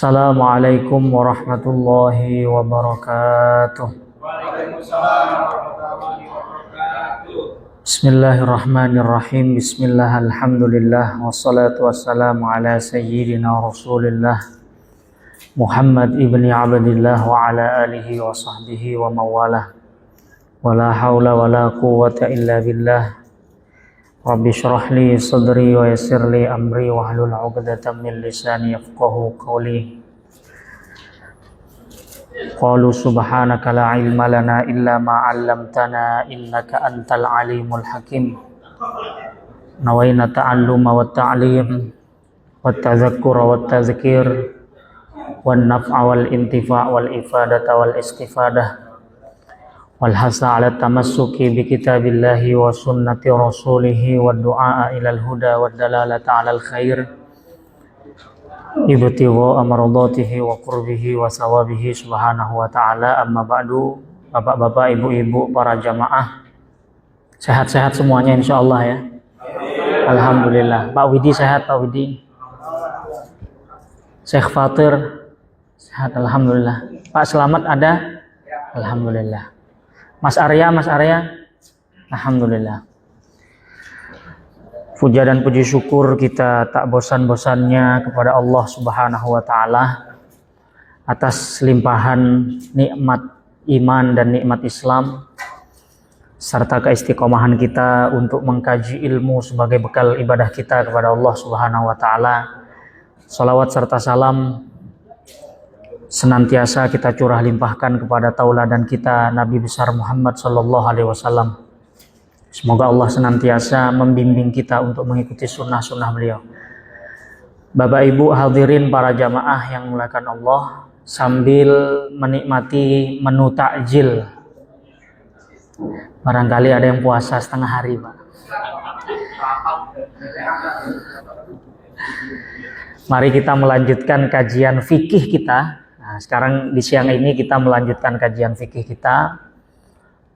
Assalamualaikum warahmatullahi wabarakatuh. Waalaikumsalam warahmatullahi wabarakatuh. Bismillahirrahmanirrahim. Bismillah, alhamdulillah, wassalatu wassalamu ala sayyidina rasulillah Muhammad ibni Abdillah wa ala alihi wa sahbihi wa mawalah. Wa la hawla wa la quwwata illa billah. Rabbi syrah li sadri wa yassir li amri wa hlul 'uqdatam min lisani yafqahu qawli. Qalu subhanaka la ilma lana illa ma 'allamtana innaka antal alimul hakim. Nawaina ta'alluma wa ta'lim wa tadhakkura wa tadhkir wan naf'a wal intifa' wal ifadata wal istifadah wal hasa ala tamassuki bi kitabillahi wa sunnati rasulihi wa du'a ilal huda wa dalalata alal khair ibtigha amradatihi wa qurbihi wa sawabihi subhanahu wa ta'ala. Amma ba'du. Bapak-bapak, ibu-ibu, para jamaah, sehat-sehat semuanya insyaallah ya. Alhamdulillah. Pak Widi sehat, Pak Widi. Syekh Fatir sehat, alhamdulillah. Pak Selamat ada? Alhamdulillah. Mas Arya, alhamdulillah. Puja dan puji syukur kita tak bosan-bosannya kepada Allah Subhanahu wa taala atas limpahan nikmat iman dan nikmat Islam serta keistiqomahan kita untuk mengkaji ilmu sebagai bekal ibadah kita kepada Allah Subhanahu wa taala. Salawat serta salam senantiasa kita curah limpahkan kepada tauladan kita Nabi besar Muhammad sallallahu alaihi wasallam. Semoga Allah senantiasa membimbing kita untuk mengikuti sunnah-sunnah beliau. Bapak Ibu hadirin para jamaah yang dimuliakan Allah, sambil menikmati menu takjil. Barangkali ada yang puasa setengah hari, Pak. Mari kita melanjutkan kajian fikih kita. Nah, sekarang di siang ini kita melanjutkan kajian fikih kita,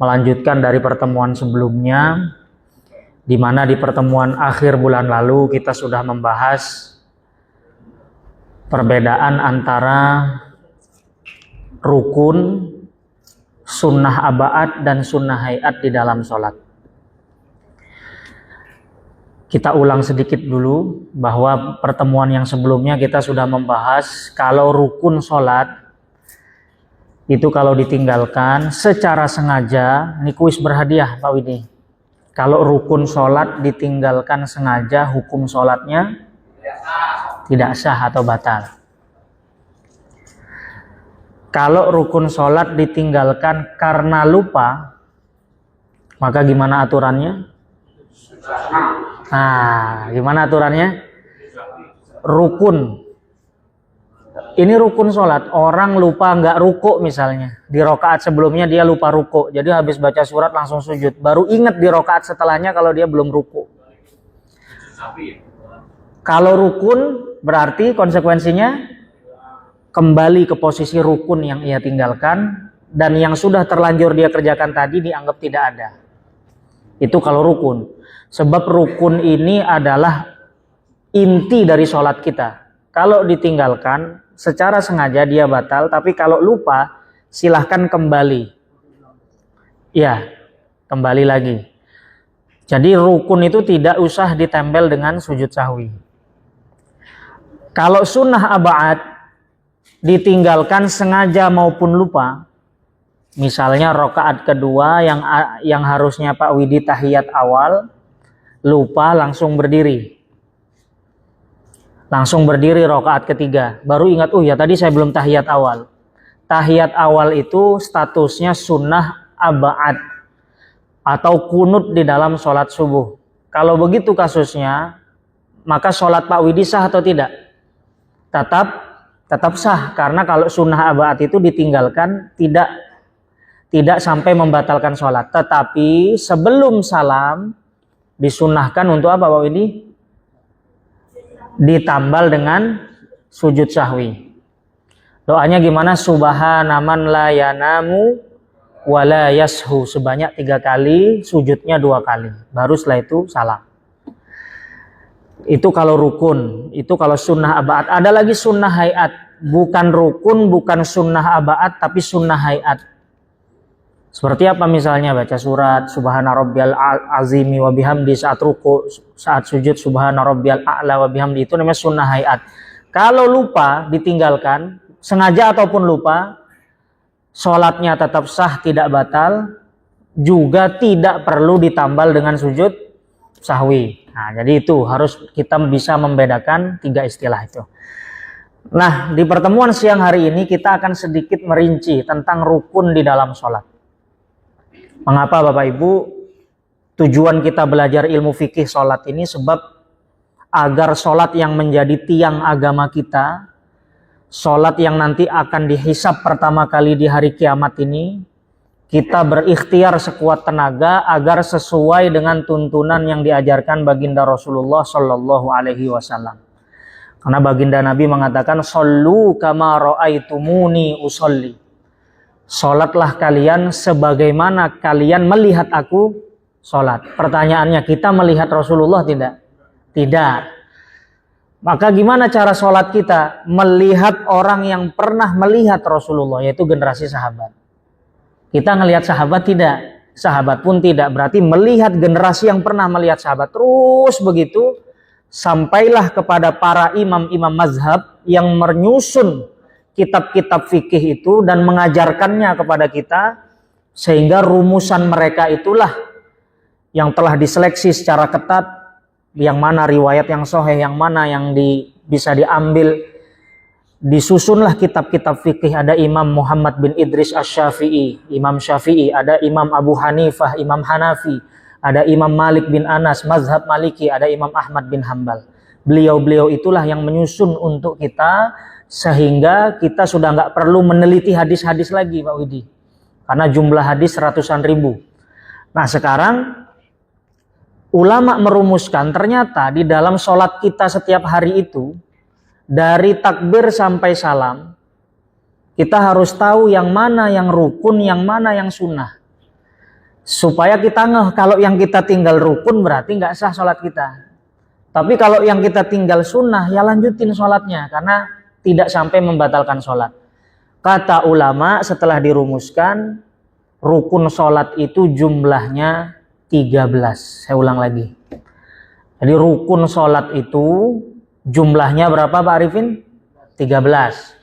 melanjutkan dari pertemuan sebelumnya, di mana di pertemuan akhir bulan lalu kita sudah membahas perbedaan antara rukun, sunnah abaat dan sunnah hayat di dalam sholat. Kita ulang sedikit dulu bahwa pertemuan yang sebelumnya kita sudah membahas kalau rukun sholat itu kalau ditinggalkan secara sengaja, ini kuis berhadiah Pak Widi. Kalau rukun sholat ditinggalkan sengaja, hukum sholatnya tidak sah atau batal. Kalau rukun sholat ditinggalkan karena lupa, maka gimana aturannya? Nah, gimana aturannya? Rukun. Ini rukun sholat. Orang lupa nggak ruku misalnya. Di rokaat sebelumnya dia lupa ruku. Jadi habis baca surat langsung sujud. Baru ingat di rokaat setelahnya kalau dia belum ruku. Kalau rukun berarti konsekuensinya kembali ke posisi rukun yang ia tinggalkan. Dan yang sudah terlanjur dia kerjakan tadi dianggap tidak ada. Itu kalau rukun. Sebab rukun ini adalah inti dari sholat kita. Kalau ditinggalkan secara sengaja dia batal, tapi kalau lupa silahkan kembali. Ya, kembali lagi. Jadi rukun itu tidak usah ditempel dengan sujud sahwi. Kalau sunnah abaat ditinggalkan sengaja maupun lupa, misalnya rokaat kedua yang harusnya Pak Widi tahiyat awal, lupa langsung berdiri. Langsung berdiri rokaat ketiga. Baru ingat, oh ya tadi saya belum tahiyat awal. Tahiyat awal itu statusnya sunnah abaat atau kunut di dalam sholat subuh. Kalau begitu kasusnya, maka sholat Pak Widi sah atau tidak? Tetap sah. Karena kalau sunnah abaat itu ditinggalkan tidak sampai membatalkan sholat. Tetapi sebelum salam disunnahkan untuk apa Pak Widi? Ditambal dengan sujud sahwi. Doanya gimana? Subhana man la yanamu wa la yashu. Sebanyak 3 kali, sujudnya 2 kali. Baru setelah itu salam. Itu kalau rukun, itu kalau sunnah abaat. Ada lagi sunnah hayat. bukan rukun, bukan sunnah abaat, tapi sunnah hayat. Seperti apa misalnya baca surat subhana rabbiyal azimi wa bihamdi saat ruku, saat sujud subhana rabbiyal a'la wa bihamdi, itu namanya sunnah hayat. Kalau lupa ditinggalkan, sengaja ataupun lupa, sholatnya tetap sah, tidak batal, juga tidak perlu ditambal dengan sujud sahwi. Nah, jadi itu harus kita bisa membedakan tiga istilah itu. Nah, di pertemuan siang hari ini kita akan sedikit merinci tentang rukun di dalam sholat. Mengapa Bapak Ibu tujuan kita belajar ilmu fikih sholat ini? Sebab agar sholat yang menjadi tiang agama kita, sholat yang nanti akan dihisab pertama kali di hari kiamat ini, kita berikhtiar sekuat tenaga agar sesuai dengan tuntunan yang diajarkan baginda Rasulullah Shallallahu Alaihi Wasallam. Karena baginda Nabi mengatakan, "Shollu kama ra'aitumuni usolli." Sholatlah kalian sebagaimana kalian melihat aku sholat. Pertanyaannya, kita melihat Rasulullah tidak? Tidak. Maka gimana cara sholat kita? Melihat orang yang pernah melihat Rasulullah, yaitu generasi sahabat. Kita ngelihat sahabat tidak? Sahabat pun tidak. Berarti melihat generasi yang pernah melihat sahabat. Terus begitu, sampailah kepada para imam-imam mazhab yang menyusun kitab-kitab fikih itu dan mengajarkannya kepada kita, sehingga rumusan mereka itulah yang telah diseleksi secara ketat, yang mana riwayat yang sahih, yang mana yang bisa diambil. Disusunlah kitab-kitab fikih. Ada Imam Muhammad bin Idris Asy-Syafi'i, Imam Syafi'i, ada Imam Abu Hanifah, Imam Hanafi, ada Imam Malik bin Anas, mazhab Maliki, ada Imam Ahmad bin Hambal. Beliau-beliau itulah yang menyusun untuk kita, sehingga kita sudah nggak perlu meneliti hadis-hadis lagi Pak Widi, karena jumlah hadis ratusan ribu. Nah, sekarang ulama merumuskan ternyata di dalam sholat kita setiap hari itu, dari takbir sampai salam, kita harus tahu yang mana yang rukun, yang mana yang sunnah, supaya kita ngeh kalau yang kita tinggal rukun berarti nggak sah sholat kita. Tapi kalau yang kita tinggal sunnah, ya lanjutin sholatnya, karena tidak sampai membatalkan sholat. Kata ulama setelah dirumuskan, rukun sholat itu jumlahnya 13. Saya ulang lagi. Jadi rukun sholat itu jumlahnya berapa Pak Arifin? 13.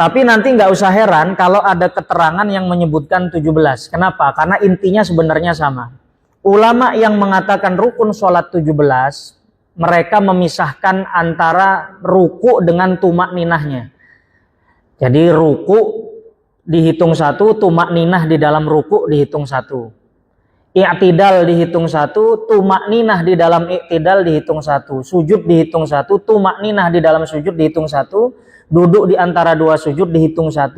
Tapi nanti nggak usah heran kalau ada keterangan yang menyebutkan 17. Kenapa? Karena intinya sebenarnya sama. Ulama yang mengatakan rukun sholat 17, mereka memisahkan antara ruku dengan tumak ninahnya. Jadi ruku dihitung 1, tumak ninah di dalam ruku dihitung 1. I'tidal dihitung 1, tumak ninah di dalam i'tidal dihitung 1. Sujud dihitung 1, tumak ninah di dalam sujud dihitung 1. Duduk di antara dua sujud dihitung 1.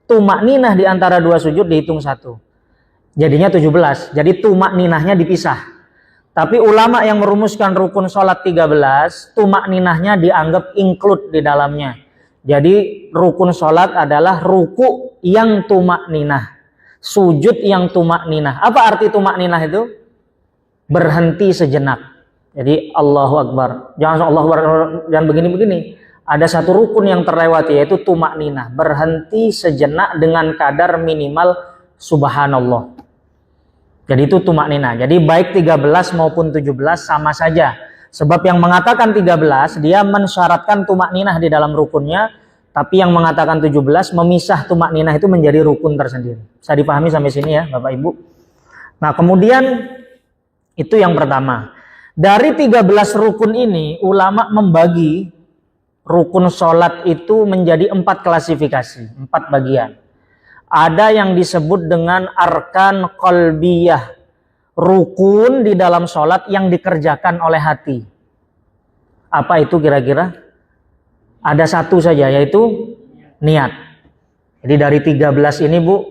Tumak ninah di antara dua sujud dihitung 1. Jadinya 17. Jadi tumak ninahnya dipisah. Tapi ulama yang merumuskan rukun sholat 13, tumak ninahnya dianggap include di dalamnya. Jadi rukun sholat adalah ruku yang tumak ninah, sujud yang tumak ninah. Apa arti tumak ninah itu? Berhenti sejenak. Jadi Allahu Akbar. Jangan Allahu Akbar, jangan begini-begini. Ada satu rukun yang terlewati, yaitu tumak ninah. Berhenti sejenak dengan kadar minimal subhanallah. Jadi itu tumak ninah. Jadi baik 13 maupun 17 sama saja. Sebab yang mengatakan 13, dia mensyaratkan tumak ninah di dalam rukunnya. Tapi yang mengatakan 17, memisah tumak ninah itu menjadi rukun tersendiri. Bisa dipahami sampai sini ya Bapak Ibu. Nah kemudian itu yang pertama. Dari 13 rukun ini, ulama membagi rukun sholat itu menjadi 4 klasifikasi, 4 bagian. Ada yang disebut dengan arkan qalbiyah, rukun di dalam sholat yang dikerjakan oleh hati. Apa itu kira-kira? Ada satu saja, yaitu niat. Jadi dari 13 ini Bu,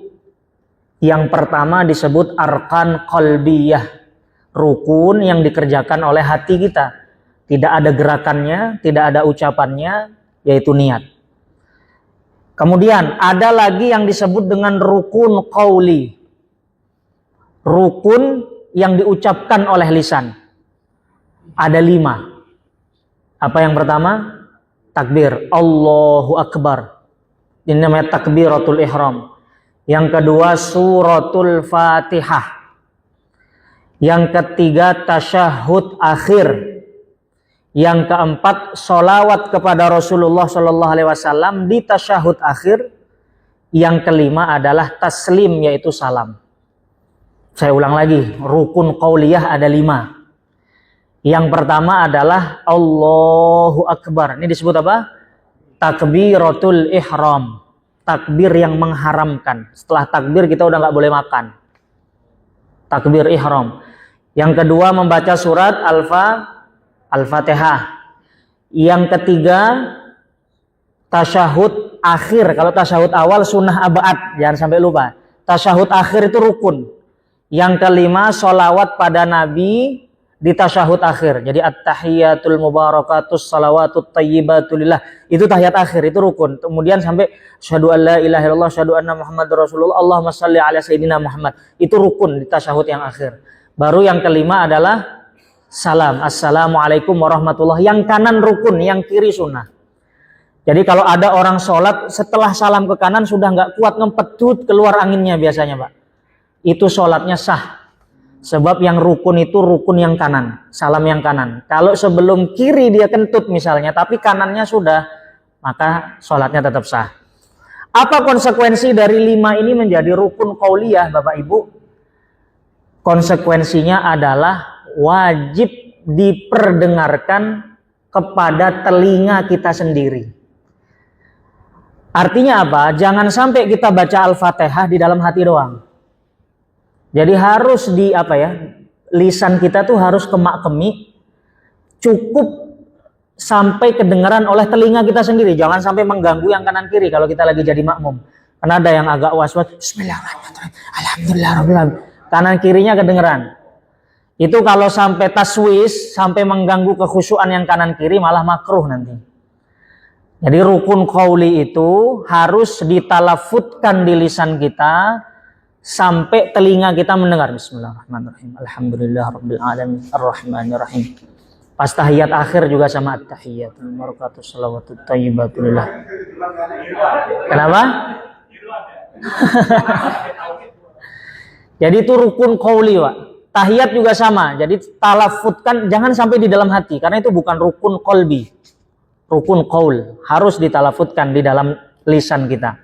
yang pertama disebut arkan qalbiyah, rukun yang dikerjakan oleh hati kita. Tidak ada gerakannya, tidak ada ucapannya, yaitu niat. Kemudian ada lagi yang disebut dengan rukun qauli. Rukun yang diucapkan oleh lisan. Ada 5. Apa yang pertama? takbir, Allahu Akbar. Ini namanya takbiratul ihram. Yang kedua suratul Fatihah. Yang ketiga tasyahud akhir. Yang keempat sholawat kepada Rasulullah Shallallahu Alaihi Wasallam di tasyahud akhir. Yang kelima adalah taslim, yaitu salam. Saya ulang lagi, rukun qauliyah ada 5. Yang pertama adalah Allahu Akbar. Ini disebut apa? Takbiratul ihram. Takbir yang mengharamkan. Setelah takbir kita udah nggak boleh makan. Takbir ihram. Yang kedua membaca surat Al-Fatihah. Yang ketiga tasyahud akhir. Kalau tasyahud awal sunnah abad, jangan sampai lupa. Tasyahud akhir itu rukun. Yang kelima sholawat pada Nabi di tasyahud akhir. Jadi at-tahiyatul mubarakatus salawatut tayyibatulillah. Itu tahiyat akhir, itu rukun. Kemudian sampai asyhadu an la ilaha illallah, asyhadu anna Muhammadar Rasulullah, Allahumma shalli ala sayyidina Muhammad. Itu rukun di tasyahud yang akhir. Baru yang kelima adalah salam. Assalamualaikum warahmatullahi. Yang kanan rukun, yang kiri sunnah. Jadi kalau ada orang sholat setelah salam ke kanan sudah nggak kuat ngempetut keluar anginnya biasanya, Pak. Itu sholatnya sah. Sebab yang rukun itu rukun yang kanan, salam yang kanan. Kalau sebelum kiri dia kentut misalnya, tapi kanannya sudah, maka sholatnya tetap sah. Apa konsekuensi dari 5 ini menjadi rukun qauliyah, Bapak Ibu? Konsekuensinya adalah wajib diperdengarkan kepada telinga kita sendiri. Artinya apa? Jangan sampai kita baca Al-Fatihah di dalam hati doang. Jadi harus lisan kita tuh harus kemak-kemik, cukup sampai kedengaran oleh telinga kita sendiri. Jangan sampai mengganggu yang kanan kiri kalau kita lagi jadi makmum. Karena ada yang agak was-was, bismillahirrahmanirrahim, alhamdulillahirrahmanirrahim. Kanan kirinya kedengeran. Itu kalau sampai taswis, sampai mengganggu kekhusyuan yang kanan kiri malah makruh nanti. Jadi rukun qauli itu harus ditalafutkan di lisan kita sampai telinga kita mendengar. Bismillahirrahmanirrahim. Alhamdulillahirabbil alamin arrahmanirrahim. Pas tahiyat akhir juga sama at-tahiyatul barakatuh salawatut thayyibatulillah. Kenapa? Jadi itu rukun qauli, Pak. Tahiyat juga sama. Jadi talafutkan, jangan sampai di dalam hati karena itu bukan rukun qalbi. Rukun qaul harus ditalafutkan di dalam lisan kita.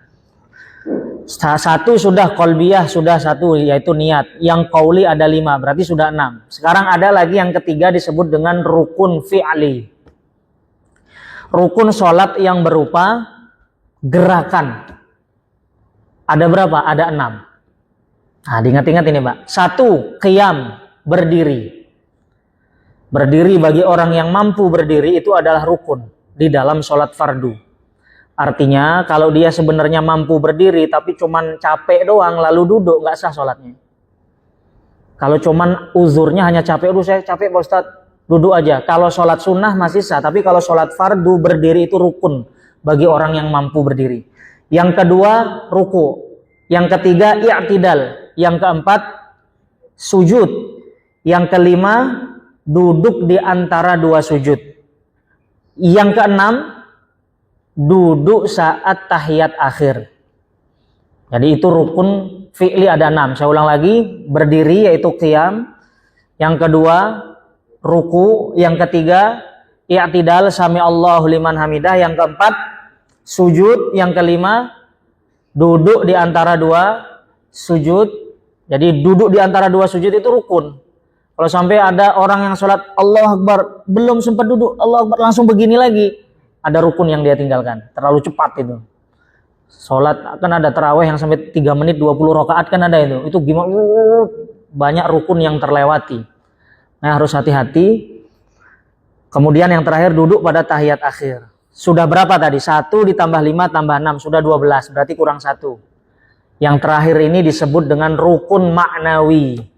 Satu sudah qalbiyah, sudah satu yaitu niat. Yang qauli ada 5, berarti sudah 6. Sekarang ada lagi yang ketiga disebut dengan rukun fi'li. Rukun sholat yang berupa gerakan. Ada berapa? Ada 6. Nah, diingat-ingat ini, Pak. 1, qiyam, berdiri. Berdiri bagi orang yang mampu berdiri itu adalah rukun di dalam sholat fardu. Artinya kalau dia sebenarnya mampu berdiri tapi cuman capek doang lalu duduk, nggak sah sholatnya. Kalau cuman uzurnya hanya capek, saya capek Pak Ustadz, duduk aja. Kalau sholat sunnah masih sah, tapi kalau sholat fardu berdiri itu rukun bagi orang yang mampu berdiri. Yang kedua ruku, yang ketiga i'tidal, yang keempat sujud, yang kelima duduk di antara 2 sujud, yang keenam duduk saat tahiyat akhir. Jadi itu rukun fi'li ada 6. Saya ulang lagi, berdiri yaitu qiyam, yang kedua ruku, yang ketiga i'tidal sami Allahu liman hamidah, yang keempat sujud, yang kelima duduk di antara 2 sujud. Jadi duduk di antara 2 sujud itu rukun. Kalau sampai ada orang yang sholat Allahu Akbar belum sempat duduk, Allahu Akbar langsung begini lagi, ada rukun yang dia tinggalkan. Terlalu cepat itu. Sholat kan ada tarawih yang sampai 3 menit 20 rakaat kan ada itu. Itu gimana? Banyak rukun yang terlewati. Nah, harus hati-hati. Kemudian yang terakhir duduk pada tahiyat akhir. Sudah berapa tadi? 1 ditambah 5 tambah 6 sudah 12. Berarti kurang 1. Yang terakhir ini disebut dengan rukun maknawi.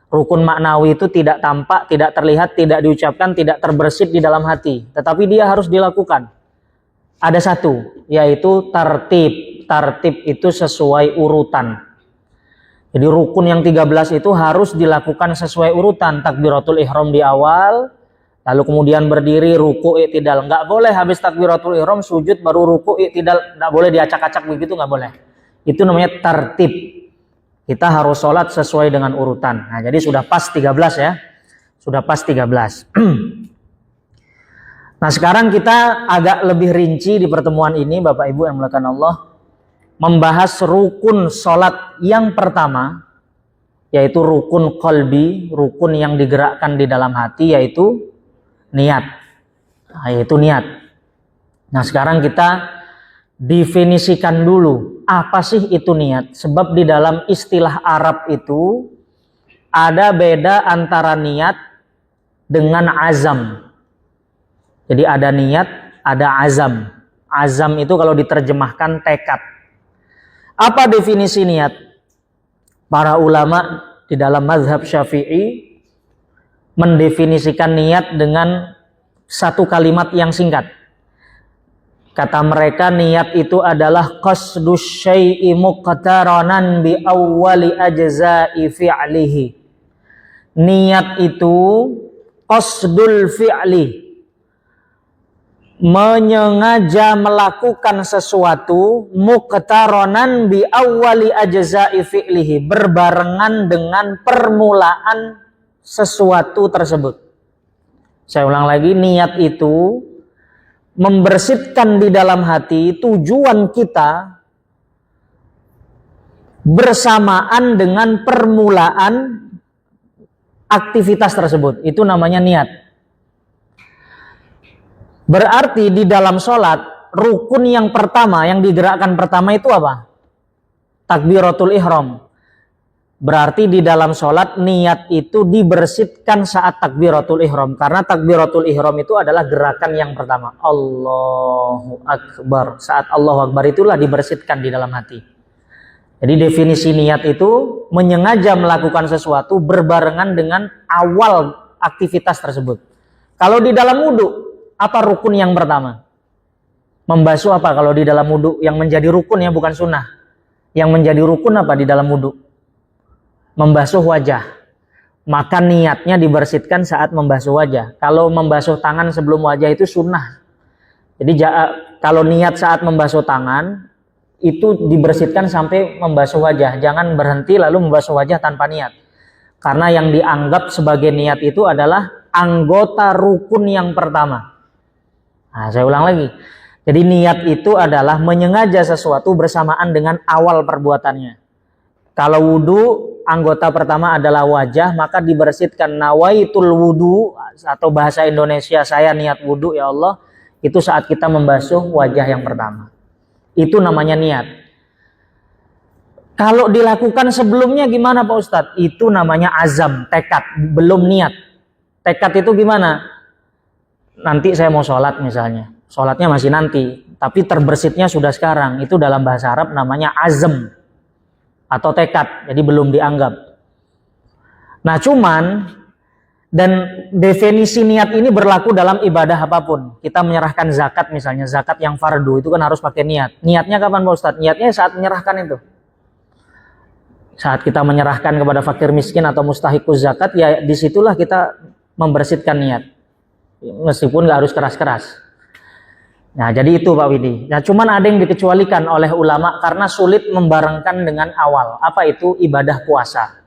Rukun maknawi itu tidak tampak, tidak terlihat, tidak diucapkan, tidak terbersit di dalam hati. Tetapi dia harus dilakukan. Ada 1, yaitu tartib. Tartib itu sesuai urutan. Jadi rukun yang 13 itu harus dilakukan sesuai urutan. Takbiratul ihram di awal, lalu kemudian berdiri, ruku, i'tidal. Nggak boleh habis takbiratul ihram sujud baru ruku, i'tidal. Nggak boleh diacak-acak begitu, nggak boleh. Itu namanya tertib. Kita harus sholat sesuai dengan urutan. Nah, jadi sudah pas 13 ya. Sudah pas 13. Nah, sekarang kita agak lebih rinci di pertemuan ini, Bapak Ibu yang dimuliakan Allah, membahas rukun sholat yang pertama, yaitu rukun qalbi, rukun yang digerakkan di dalam hati, yaitu niat. Nah, yaitu niat. Nah, sekarang kita definisikan dulu apa sih itu niat. Sebab di dalam istilah Arab itu ada beda antara niat dengan azam. Jadi ada niat, ada azam. Azam itu kalau diterjemahkan tekad. Apa definisi niat? Para ulama di dalam mazhab Syafi'i mendefinisikan niat dengan satu kalimat yang singkat. Kata mereka, niat itu adalah qasdus syai'i muqtaranan bi awwali ajza'i fi'lihi. Niat itu qasdul fi'li, menyengaja melakukan sesuatu, muqtaranan bi awwali ajza'i fi'lihi, berbarengan dengan permulaan sesuatu tersebut. Saya ulang lagi, niat itu membersihkan di dalam hati tujuan kita bersamaan dengan permulaan aktivitas tersebut. Itu namanya niat. Berarti di dalam sholat, rukun yang pertama, yang digerakkan pertama itu apa? Takbiratul ihram. Berarti di dalam sholat niat itu dibersihkan saat takbiratul ihram. Karena takbiratul ihram itu adalah gerakan yang pertama. Allahu Akbar. Saat Allahu Akbar itulah dibersihkan di dalam hati. Jadi definisi niat itu menyengaja melakukan sesuatu berbarengan dengan awal aktivitas tersebut. Kalau di dalam wudhu, apa rukun yang pertama? Membasuh apa kalau di dalam wudhu? Yang menjadi rukun ya, bukan sunnah. Yang menjadi rukun apa di dalam wudhu? Membasuh wajah. Maka niatnya dibersihkan saat membasuh wajah. Kalau membasuh tangan sebelum wajah itu sunnah. Jadi kalau niat saat membasuh tangan itu dibersihkan sampai membasuh wajah. Jangan berhenti lalu membasuh wajah tanpa niat. Karena yang dianggap sebagai niat itu adalah anggota rukun yang pertama. Nah, saya ulang lagi. Jadi niat itu adalah menyengaja sesuatu bersamaan dengan awal perbuatannya. Kalau wudhu, anggota pertama adalah wajah, maka dibersihkan nawaitul wudhu, atau bahasa Indonesia saya niat wudhu ya Allah, itu saat kita membasuh wajah yang pertama. Itu namanya niat. Kalau dilakukan sebelumnya gimana Pak Ustadz? Itu namanya azam, tekad, belum niat. Tekad itu gimana? Nanti saya mau sholat misalnya, sholatnya masih nanti, tapi terbersihnya sudah sekarang. Itu dalam bahasa Arab namanya azam atau tekad, jadi belum dianggap. Nah cuman, dan definisi niat ini berlaku dalam ibadah apapun. Kita menyerahkan zakat misalnya, zakat yang fardu itu kan harus pakai niat. Niatnya kapan Pak Ustadz? Niatnya saat menyerahkan itu. Saat kita menyerahkan kepada fakir miskin atau mustahikus zakat, ya disitulah kita membersihkan niat. Meskipun nggak harus keras-keras. Nah jadi itu Pak Widi. Nah cuman ada yang dikecualikan oleh ulama karena sulit membarengkan dengan awal. Apa itu? Ibadah puasa.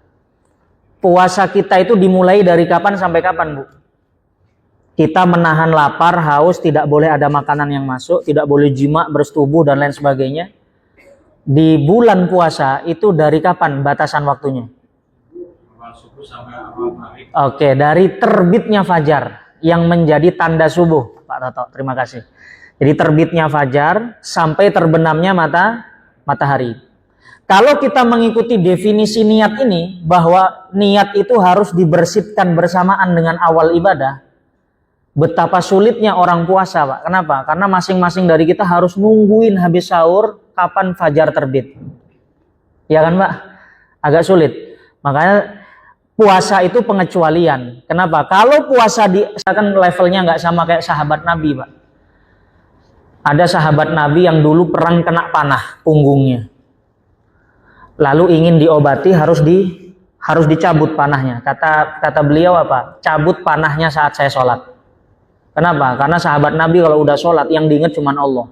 Puasa kita itu dimulai dari kapan sampai kapan Bu? Kita menahan lapar, haus, tidak boleh ada makanan yang masuk, tidak boleh jima, bersetubuh dan lain sebagainya. Di bulan puasa itu dari kapan batasan waktunya? Subuh sampai awal maghrib. Oke, dari terbitnya fajar yang menjadi tanda subuh Pak Toto. Terima kasih. Jadi terbitnya fajar sampai terbenamnya matahari. Kalau kita mengikuti definisi niat ini, bahwa niat itu harus dibersihkan bersamaan dengan awal ibadah, betapa sulitnya orang puasa Pak. Kenapa? Karena masing-masing dari kita harus nungguin habis sahur kapan fajar terbit. Ya kan Pak? Agak sulit. Makanya puasa itu pengecualian. Kenapa? Kalau puasa kan levelnya nggak sama kayak sahabat Nabi Pak. Ada sahabat Nabi yang dulu perang kena panah punggungnya. Lalu ingin diobati harus dicabut panahnya. Kata beliau apa? Cabut panahnya saat saya sholat. Kenapa? Karena sahabat Nabi kalau udah sholat yang diingat cuma Allah.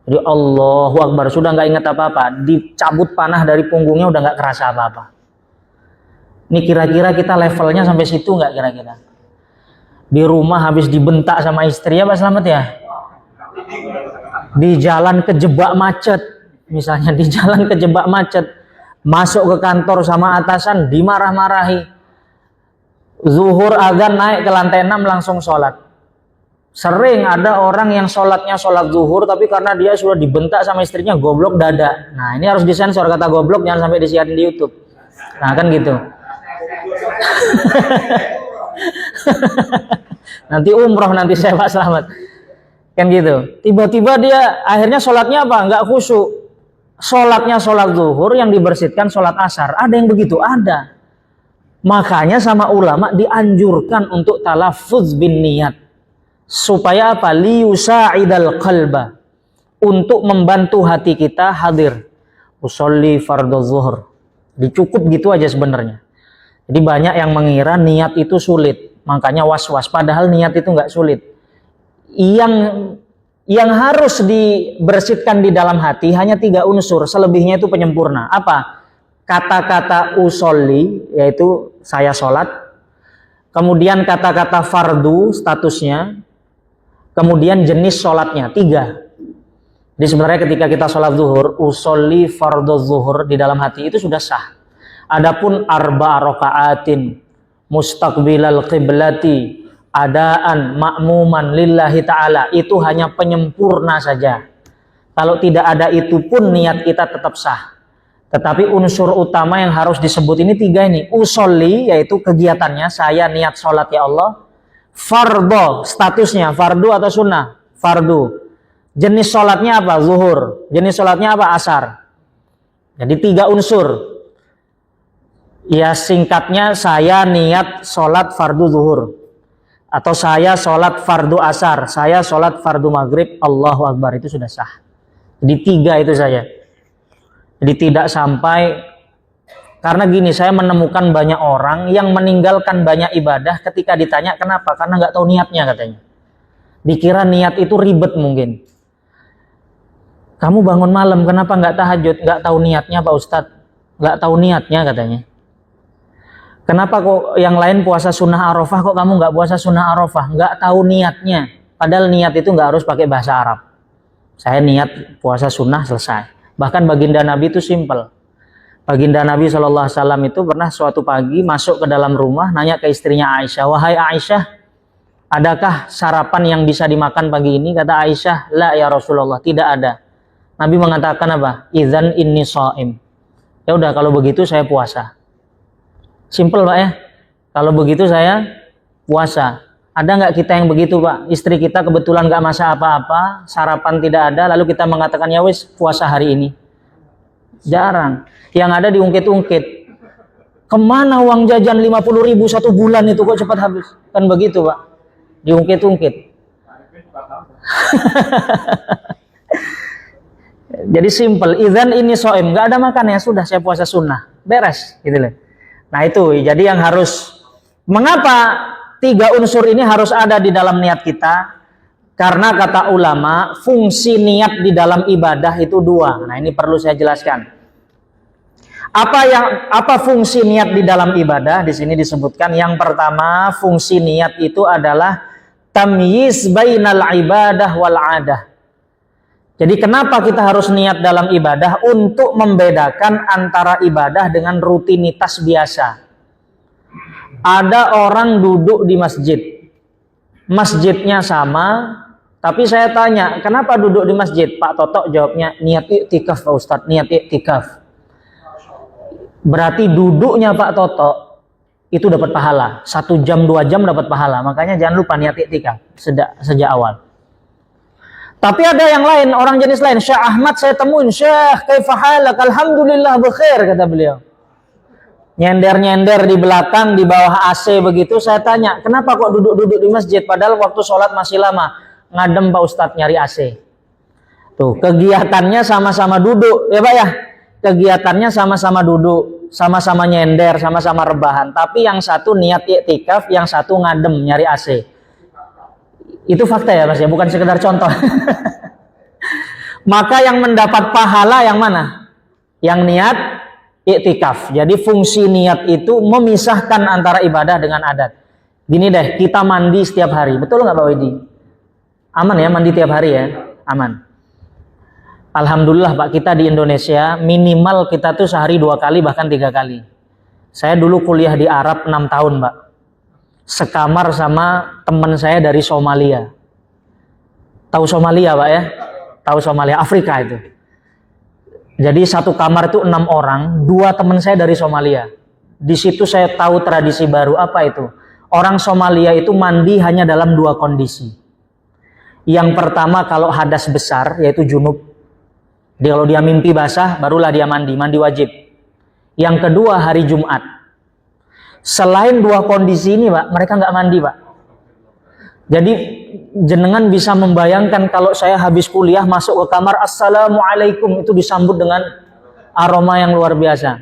Jadi Allahu Akbar, sudah nggak ingat apa-apa, dicabut panah dari punggungnya udah nggak kerasa apa-apa. Ini kira-kira kita levelnya sampai situ nggak kira-kira? Di rumah habis dibentak sama istri ya Pak Slamet ya? Di jalan kejebak macet, misalnya di jalan kejebak macet, masuk ke kantor sama atasan dimarah-marahi. Zuhur azan naik ke lantai 6 langsung sholat. Sering ada orang yang sholatnya sholat zuhur, tapi karena dia sudah dibentak sama istrinya goblok dada. Nah ini harus disensor kata goblok, jangan sampai disiarin di YouTube. Nah kan gitu. Nanti umroh nanti saya Pak Slamet. Kan gitu. Tiba-tiba dia akhirnya sholatnya apa? Nggak khusyuk. Sholatnya sholat zuhur yang dibersihkan sholat asar. Ada yang begitu? Ada. Makanya sama ulama dianjurkan untuk talaffuz bin niat. Supaya apa? Liyusa'idal qalba, untuk membantu hati kita hadir. Usolli fardhu zuhur. Dicukup gitu aja sebenarnya. Jadi banyak yang mengira niat itu sulit, makanya was-was. Padahal niat itu nggak sulit. Yang harus dibersihkan di dalam hati hanya 3 unsur, selebihnya itu penyempurna. Apa? Kata-kata usolli, yaitu saya sholat. Kemudian kata-kata fardu, statusnya. Kemudian jenis sholatnya 3. Jadi sebenarnya ketika kita sholat zuhur, usolli fardhu zuhur di dalam hati itu sudah sah. Adapun arba rakaatin mustaqbilal qiblati adaan ma'muman lillahi ta'ala, itu hanya penyempurna saja. Kalau tidak ada itu pun niat kita tetap sah. Tetapi unsur utama yang harus disebut ini 3 ini. Usolli yaitu kegiatannya, saya niat sholat ya Allah. Fardhu, statusnya fardu atau sunnah? Fardu. Jenis sholatnya apa? Zuhur. Jenis sholatnya apa? Asar. Jadi 3 unsur. Ya singkatnya saya niat sholat fardu zuhur. Atau saya sholat fardu asar. Saya sholat fardu maghrib. Allahu Akbar, itu sudah sah. Jadi 3 itu saja. Jadi tidak sampai. Karena gini, saya menemukan banyak orang yang meninggalkan banyak ibadah ketika ditanya kenapa? Karena nggak tahu niatnya katanya. Dikira niat itu ribet mungkin. Kamu bangun malam, kenapa nggak tahajud? Nggak tahu niatnya Pak Ustadz. Nggak tahu niatnya katanya. Kenapa kok yang lain puasa sunnah Arafah, kok kamu nggak puasa sunnah Arafah? Nggak tahu niatnya. Padahal niat itu nggak harus pakai bahasa Arab. Saya niat puasa sunnah, selesai. Bahkan baginda Nabi itu simpel. Baginda Nabi SAW itu pernah suatu pagi masuk ke dalam rumah, nanya ke istrinya Aisyah, wahai Aisyah, adakah sarapan yang bisa dimakan pagi ini? Kata Aisyah, la ya Rasulullah, tidak ada. Nabi mengatakan apa? Idzan inni shaim. Ya udah, kalau begitu saya puasa. Simple Pak ya. Kalau begitu saya puasa. Ada nggak kita yang begitu Pak? Istri kita kebetulan nggak masak apa-apa, sarapan tidak ada, lalu kita mengatakan ya wis puasa hari ini. Jarang. Yang ada diungkit-ungkit. Kemana uang jajan 50.000 1 bulan itu kok cepat habis? Kan begitu Pak. Diungkit-ungkit. Jadi simple. Idzan ini shaim. Nggak ada makan ya sudah saya puasa sunnah. Beres. Gitu loh. Nah itu. Jadi yang harus. Mengapa 3 unsur ini harus ada di dalam niat kita? Karena kata ulama, fungsi niat di dalam ibadah itu 2. Nah ini perlu saya jelaskan. Apa fungsi niat di dalam ibadah? Di sini disebutkan yang pertama, fungsi niat itu adalah tamyiz bainal ibadah wal adah. Jadi kenapa kita harus niat dalam ibadah? Untuk membedakan antara ibadah dengan rutinitas biasa. Ada orang duduk di masjid. Masjidnya sama, tapi saya tanya, kenapa duduk di masjid? Pak Toto jawabnya, niat iktikaf Pak Ustadz, niat iktikaf. Berarti duduknya Pak Toto itu dapat pahala. 1 jam 2 jam dapat pahala. Makanya jangan lupa niat iktikaf sejak awal. Tapi ada yang lain, orang jenis lain. Syekh Ahmad saya temuin, Syekh kaifa halak? Alhamdulillah bekhair, kata beliau. Nyender-nyender di belakang, di bawah AC begitu. Saya tanya, kenapa kok duduk-duduk di masjid? Padahal waktu sholat masih lama. Ngadem Pak Ustadz nyari AC. Tuh, kegiatannya sama-sama duduk, ya Pak ya. Kegiatannya sama-sama duduk, sama-sama nyender, sama-sama rebahan. Tapi yang satu niat iktikaf, yang satu ngadem nyari AC. Itu fakta ya Mas ya, bukan sekedar contoh. Maka yang mendapat pahala yang mana? Yang niat iktikaf. Jadi fungsi niat itu memisahkan antara ibadah dengan adat. Gini deh, kita mandi setiap hari. Betul nggak Pak Widi? Aman ya mandi tiap hari ya? Aman. Alhamdulillah Pak, kita di Indonesia minimal kita tuh sehari 2 kali bahkan 3 kali. Saya dulu kuliah di Arab 6 tahun Pak. Sekamar sama teman saya dari Somalia. Tahu Somalia Pak ya? Tahu Somalia, Afrika itu. Jadi satu kamar itu 6 orang, 2 teman saya dari Somalia. Di situ saya tahu tradisi baru, apa itu? Orang Somalia itu mandi hanya dalam 2 kondisi. Yang pertama kalau hadas besar, yaitu junub. Kalau dia mimpi basah, barulah dia mandi wajib. Yang kedua hari Jumat. Selain 2 kondisi ini Pak, mereka nggak mandi Pak. Jadi jenengan bisa membayangkan kalau saya habis kuliah masuk ke kamar, Assalamualaikum, itu disambut dengan aroma yang luar biasa.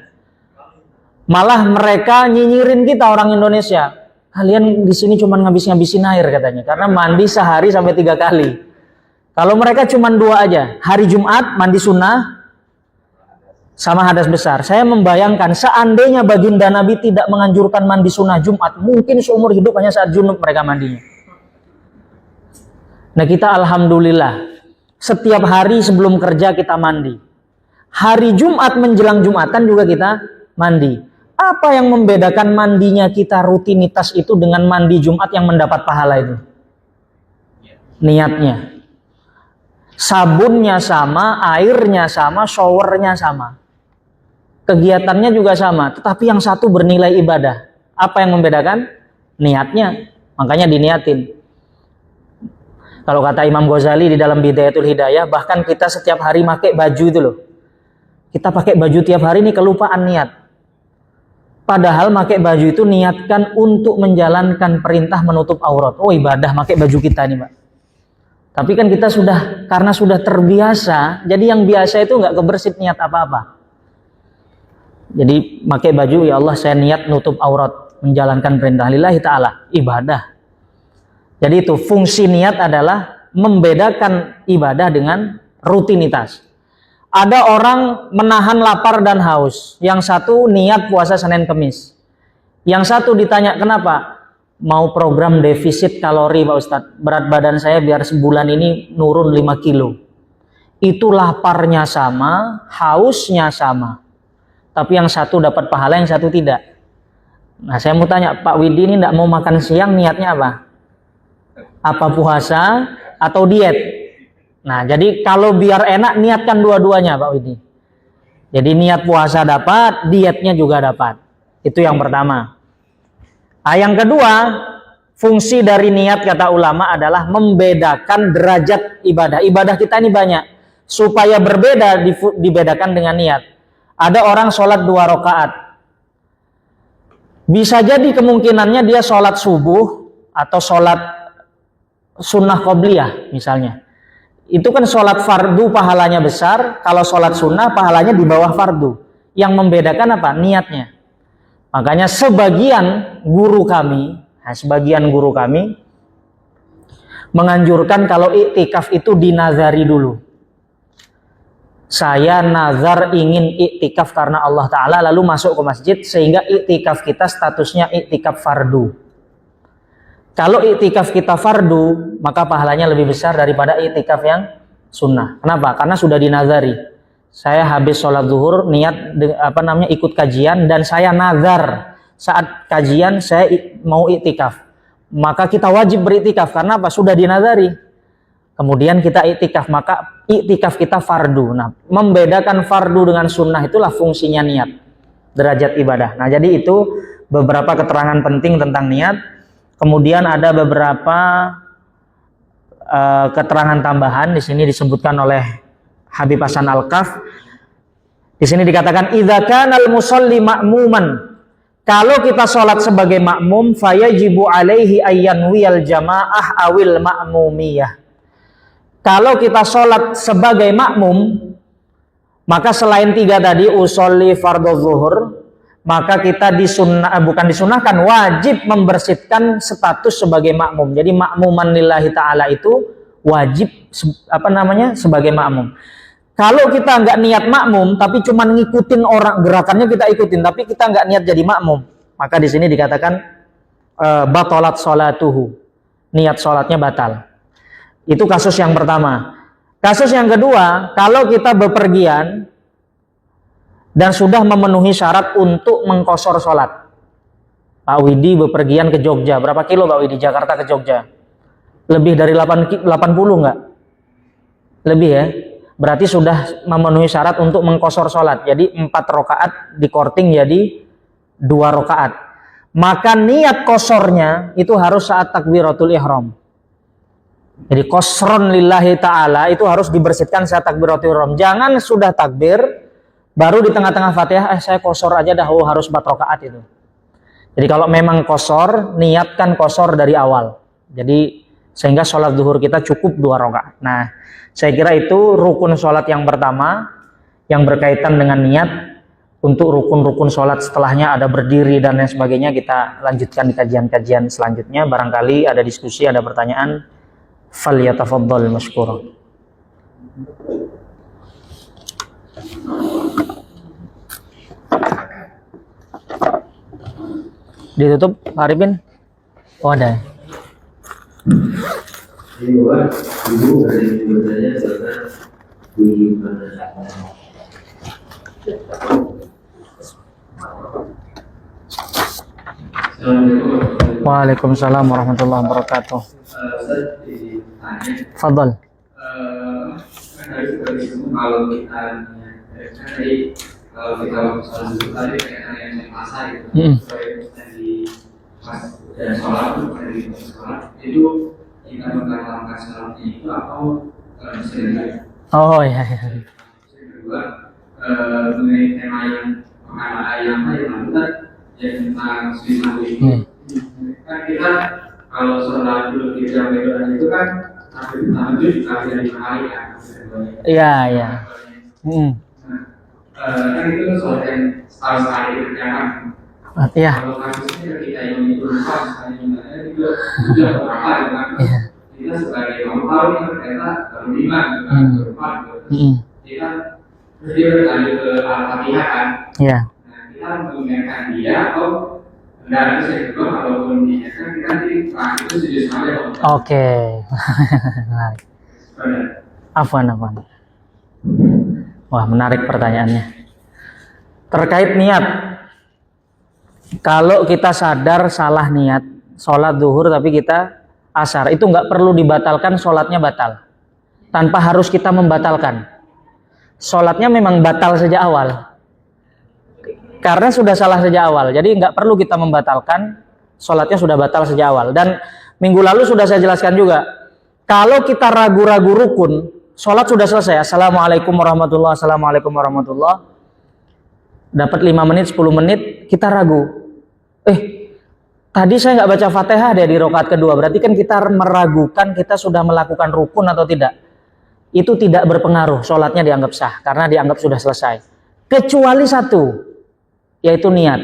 Malah mereka nyinyirin kita orang Indonesia. Kalian di sini cuma ngabis-ngabisin air katanya, karena mandi sehari sampai 3 kali. Kalau mereka cuma 2 aja, hari Jumat mandi sunnah sama hadas besar. Saya membayangkan seandainya baginda Nabi tidak menganjurkan mandi sunnah Jumat, mungkin seumur hidup hanya saat junub mereka mandinya. Nah kita alhamdulillah setiap hari sebelum kerja kita mandi. Hari Jumat menjelang Jumatan juga kita mandi. Apa yang membedakan mandinya kita rutinitas itu dengan mandi Jumat yang mendapat pahala itu? Niatnya. Sabunnya sama, airnya sama, showernya sama. Kegiatannya juga sama, tetapi yang satu bernilai ibadah. Apa yang membedakan? Niatnya. Makanya diniatin. Kalau kata Imam Ghazali di dalam Bidayatul Hidayah, bahkan kita setiap hari pakai baju itu loh. Kita pakai baju tiap hari ini kelupaan niat. Padahal pakai baju itu niatkan untuk menjalankan perintah menutup aurat. Oh ibadah pakai baju kita nih Pak. Tapi kan kita karena sudah terbiasa, jadi yang biasa itu nggak kebersit niat apa-apa. Jadi pakai baju, ya Allah saya niat nutup aurat, menjalankan perintah lillahi ta'ala, ibadah. Jadi itu fungsi niat adalah membedakan ibadah dengan rutinitas. Ada orang menahan lapar dan haus. Yang satu niat puasa Senin Kemis. Yang satu ditanya kenapa? Mau program defisit kalori Pak Ustadz. Berat badan saya biar sebulan ini nurun 5 kilo. Itu laparnya sama, hausnya sama. Tapi yang satu dapat pahala, yang satu tidak. Nah saya mau tanya, Pak Widi ini tidak mau makan siang, niatnya apa? Apa puasa atau diet? Nah, jadi kalau biar enak niatkan dua-duanya Pak Widi. Jadi niat puasa dapat, dietnya juga dapat. Itu yang pertama. Yang kedua, fungsi dari niat kata ulama adalah membedakan derajat ibadah. Ibadah kita ini banyak. Supaya berbeda dibedakan dengan niat. Ada orang sholat 2 rakaat. Bisa jadi kemungkinannya dia sholat subuh atau sholat sunnah qobliyah misalnya. Itu kan sholat fardu pahalanya besar, kalau sholat sunnah pahalanya di bawah fardu. Yang membedakan apa? Niatnya. Makanya sebagian guru kami menganjurkan kalau iktikaf itu dinazari dulu. Saya nazar ingin iktikaf karena Allah Ta'ala, lalu masuk ke masjid, sehingga iktikaf kita statusnya iktikaf fardu. Kalau iktikaf kita fardu, maka pahalanya lebih besar daripada iktikaf yang sunnah. Kenapa? Karena sudah dinazari. Saya habis sholat zuhur, niat ikut kajian, dan saya nazar saat kajian saya mau iktikaf. Maka kita wajib beriktikaf. Karena apa? Sudah dinazari. Kemudian kita iktikaf, maka iktikaf kita fardu. Nah, membedakan fardu dengan sunnah itulah fungsinya niat, derajat ibadah. Nah, jadi itu beberapa keterangan penting tentang niat. Kemudian ada beberapa keterangan tambahan di sini disebutkan oleh Habib Hasan Al-Kaf. Di sini dikatakan idza kana al-musalli ma'muman. Kalau kita sholat sebagai makmum, fayajibu alaihi ayyanwiyal jamaah awil ma'mumiyah. Kalau kita sholat sebagai makmum, maka selain 3 tadi, usolli fardhu zuhur, maka kita bukan disunahkan, wajib membersihkan status sebagai makmum. Jadi makmuman lillahi ta'ala itu wajib sebagai makmum. Kalau kita nggak niat makmum, tapi cuma ngikutin orang, gerakannya kita ikutin, tapi kita nggak niat jadi makmum, maka di sini dikatakan batalat sholatuhu, niat sholatnya batal. Itu kasus yang pertama. Kasus yang kedua, kalau kita bepergian dan sudah memenuhi syarat untuk mengqashar sholat. Pak Widi bepergian ke Jogja, berapa kilo Pak Widi, Jakarta ke Jogja? Lebih dari 80 nggak? Lebih ya? Berarti sudah memenuhi syarat untuk mengqashar sholat. Jadi 4 rakaat dikorting jadi 2 rakaat. Maka niat qasharnya itu harus saat takbiratul ihram. Jadi qasron lillahi ta'ala itu harus dibersihkan saat takbiratul ihram. Jangan sudah takbir, baru di tengah-tengah Fatihah, saya qashar aja dah, harus 4 rakaat itu. Jadi kalau memang qashar, niatkan qashar dari awal. Jadi sehingga sholat zuhur kita cukup 2 rakaat. Nah, saya kira itu rukun sholat yang pertama yang berkaitan dengan niat. Untuk rukun-rukun sholat setelahnya ada berdiri dan lain sebagainya, kita lanjutkan di kajian-kajian selanjutnya. Barangkali ada diskusi, ada pertanyaan, falyatafaddal mashkura. Ditutup Pak Arifin? Oh ada. Ibu ada yang bertanya tentang bunyi pada Waalaikumsalam warahmatullahi wabarakatuh. Fadal. Kalau kita tadi kayak yang masa itu, dan sholat itu kita melakukan sholatnya itu atau sendiri. Oh iya. Kedua, mengenai tema yang lalu kan yang tentang sunnah itu, kan kita kalau sholat dulu di jam itu kan pertama itu juga dari hari kan. Iya iya. Kan itu sholat yang sekali kerjakan. Iya. Kalau kasusnya kita yang itu lupa, misalnya juga berapa kan? Kita sebagai orang tahu ini ternyata baru 5, baru 4, kita dia berlanjut ke Al-Fatihah kan? Iya. Nah, kita menggunakan dia atau tidak ada yang kedua, kalaupun dia kan kita nanti itu sujud saja. Oke. Afwan. Wah, menarik pertanyaannya. Terkait niat. Kalau kita sadar salah niat, sholat zuhur tapi kita asar, itu nggak perlu dibatalkan, sholatnya batal. Tanpa harus kita membatalkan. Sholatnya memang batal sejak awal. Karena sudah salah sejak awal. Jadi nggak perlu kita membatalkan, sholatnya sudah batal sejak awal. Dan minggu lalu sudah saya jelaskan juga, kalau kita ragu-ragu rukun, sholat sudah selesai. Assalamualaikum warahmatullahi wabarakatuh. Assalamualaikum warahmatullahi. Dapat 5 menit, 10 menit, kita ragu. Tadi saya nggak baca Fatihah deh di rakaat kedua. Berarti kan kita meragukan kita sudah melakukan rukun atau tidak. Itu tidak berpengaruh, sholatnya dianggap sah karena dianggap sudah selesai. Kecuali satu, yaitu niat.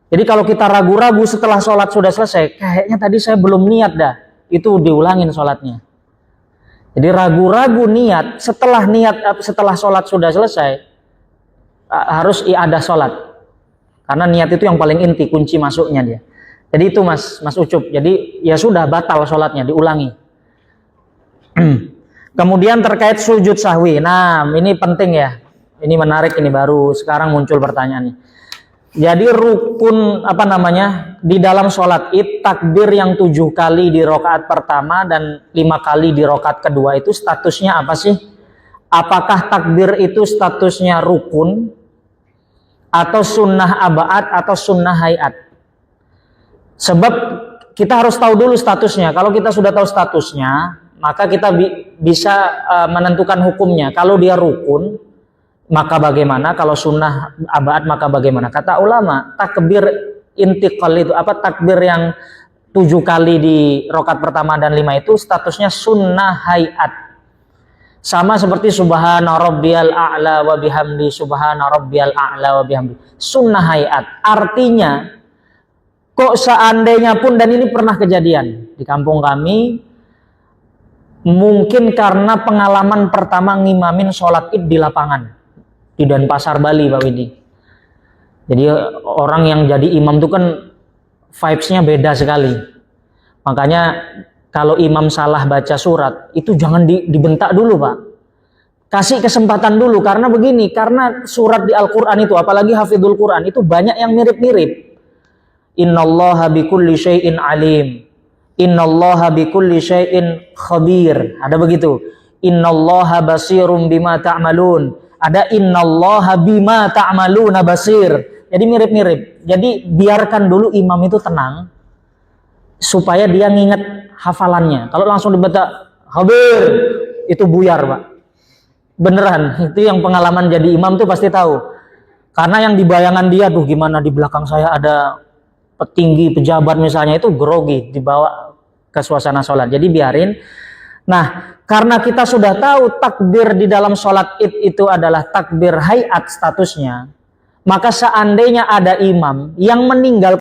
Jadi kalau kita ragu-ragu setelah sholat sudah selesai, kayaknya tadi saya belum niat dah, itu diulangin sholatnya. Jadi ragu-ragu niat setelah sholat sudah selesai, harus iadah sholat. Karena niat itu yang paling inti, kunci masuknya dia. Jadi itu Mas Ucup. Jadi ya sudah batal sholatnya, diulangi. Kemudian terkait sujud sahwi. Nah, ini penting ya. Ini menarik, ini baru sekarang muncul pertanyaannya. Jadi rukun di dalam sholat id, takbir yang 7 kali di rakaat pertama dan 5 kali di rakaat kedua itu statusnya apa sih? Apakah takbir itu statusnya rukun atau sunnah abaat atau sunnah hayat? Sebab kita harus tahu dulu statusnya. Kalau kita sudah tahu statusnya, maka kita bisa menentukan hukumnya. Kalau dia rukun, maka bagaimana? Kalau sunnah abaat, maka bagaimana? Kata ulama, takbir intiqal itu takbir yang 7 kali di rakaat pertama dan 5 itu statusnya sunnah hayat. Sama seperti subhana rabbiyal a'la wa bihamdi, subhana rabbiyal a'la wa bihamdi. Sunnah hayat. Artinya, kok seandainya pun, dan ini pernah kejadian di kampung kami, mungkin karena pengalaman pertama ngimamin sholat id di lapangan, di Denpasar, Bali, Pak Widi. Jadi orang yang jadi imam itu kan vibes-nya beda sekali. Makanya kalau imam salah baca surat, itu jangan dibentak dulu, Pak. Kasih kesempatan dulu, karena begini, karena surat di Al-Quran itu, apalagi hafidhul Quran, itu banyak yang mirip-mirip. Innallaha bikulli syai'in alim. Innallaha bikulli syai'in khabir. Ada begitu. Innallaha basirum bima ta'malun. Ada innallaha bima ta'maluna basir. Jadi mirip-mirip. Jadi biarkan dulu imam itu tenang, supaya dia nginget hafalannya. Kalau langsung dibaca khabir, itu buyar, Pak. Beneran, itu yang pengalaman jadi imam tuh pasti tahu. Karena yang di bayangan dia tuh gimana, di belakang saya ada petinggi, pejabat misalnya, itu grogi dibawa ke suasana sholat. Jadi biarin. Nah, karena kita sudah tahu takbir di dalam sholat id itu adalah takbir hayat statusnya, maka seandainya ada imam yang meninggal